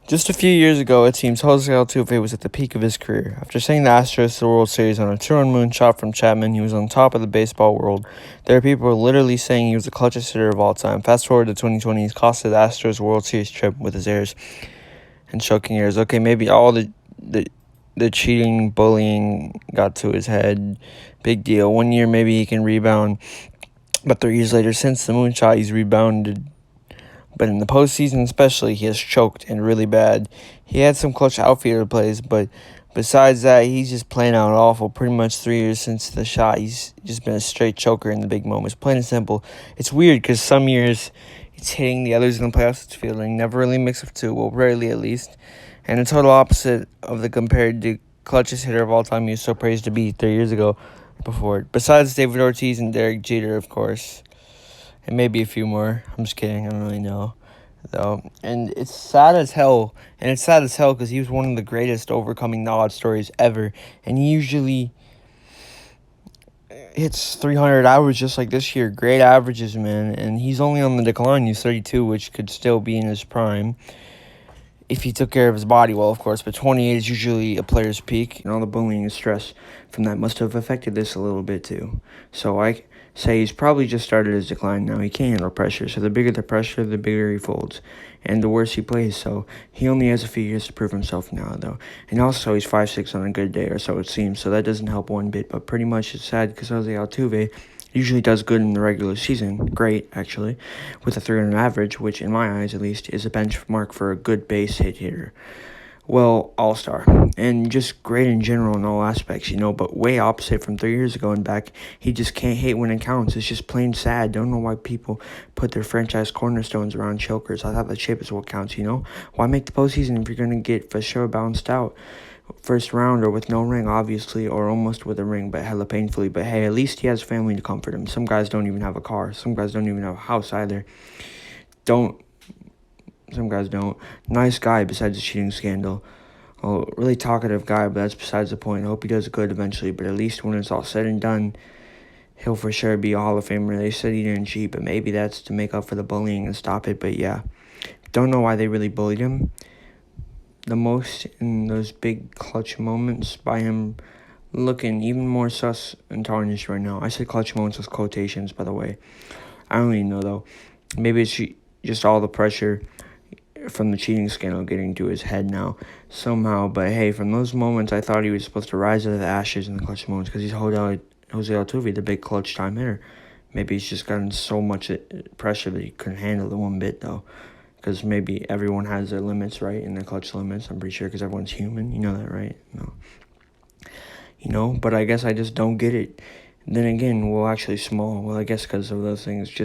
Just a few years ago, it seems Jose Altuve was at the peak of his career. After sending the Astros to the World Series on a two-run moonshot from Chapman, he was on top of the baseball world. There are people literally saying he was the clutchest hitter of all time. Fast forward to 2020, he's costed the Astros World Series trip with his errors and choking errors. Okay, maybe all the cheating, bullying got to his head. Big deal. 1 year, maybe he can rebound. But 3 years later, since the moonshot, he's rebounded. But in the postseason especially, he has choked and really bad. He had some clutch outfielder plays, but besides that, he's just playing out awful. Pretty much 3 years since the shot, he's just been a straight choker in the big moments. Plain and simple. It's weird because some years it's hitting, the others in the playoffs it's fielding. Never really mix of two, well, rarely at least. And the total opposite of the compared to clutchest hitter of all time he was so praised to be 3 years ago before it. Besides David Ortiz and Derek Jeter, of course. And maybe a few more. I'm just kidding. I don't really know, though. And it's sad as hell. And it's sad as hell because he was one of the greatest overcoming the odd stories ever. And he usually hits 300 average just like this year. Great averages, man. And he's only on the decline. He's 32, which could still be in his prime if he took care of his body well, of course. But 28 is usually a player's peak, and all the bullying and stress from that must have affected this a little bit too. So I say he's probably just started his decline now. He can't handle pressure, so the bigger the pressure, the bigger he folds, and the worse he plays. So he only has a few years to prove himself now, though. And also, he's 5'6" on a good day, or so it seems, so that doesn't help one bit. But pretty much it's sad because Jose Altuve usually does good in the regular season. Great, actually, with a 300 average, which in my eyes, at least, is a benchmark for a good base hit hitter. Well, all-star, and just great in general in all aspects, but way opposite from 3 years ago and back. He just can't hit when it counts. It's just plain sad. Don't know why people put their franchise cornerstones around chokers. I thought the chip is what counts, Why make the postseason if you're going to get for sure bounced out? First round or with no ring, obviously, or almost with a ring, but hella painfully. But hey, at least he has family to comfort him. Some guys don't even have a car. Some guys don't even have a house either. Some guys don't. Nice guy besides the cheating scandal. Oh, really talkative guy, but that's besides the point. I hope he does good eventually, but at least when it's all said and done, he'll for sure be a Hall of Famer. They said he didn't cheat, but maybe that's to make up for the bullying and stop it. But yeah, don't know why they really bullied him the most in those big clutch moments by him looking even more sus and tarnished right now. I said clutch moments with quotations, by the way. I don't even know, though. Maybe it's just all the pressure from the cheating scandal getting to his head now somehow. But hey, from those moments, I thought he was supposed to rise out of the ashes in the clutch moments because he's Jose Altuve, the big clutch time hitter. Maybe he's just gotten so much pressure that he couldn't handle the one bit, though. Because maybe everyone has their limits, right? And their clutch limits, I'm pretty sure, because everyone's human. You know that, right? No. But I guess I just don't get it. Then again, actually small. Well, I guess because of those things,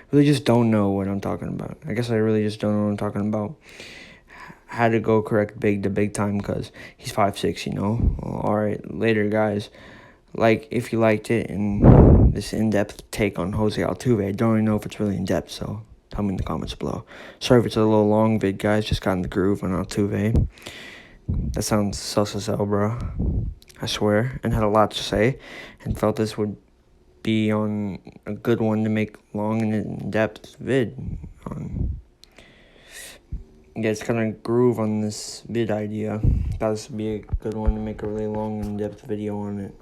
really just don't know what I'm talking about. I guess I really just don't know what I'm talking about. Had to go correct big to big time because he's 5'6", Well, all right, later, guys. If you liked it and this in-depth take on Jose Altuve, I don't even know if it's really in-depth, so tell me in the comments below. Sorry if it's a little long vid, guys. Just got in the groove on Altuve. That sounds sus as hell, bro. I swear. And had a lot to say. And felt this would be on a good one to make long and in-depth vid on. Yeah, it's kind of groove on this vid idea. Thought this would be a good one to make a really long in-depth video on it.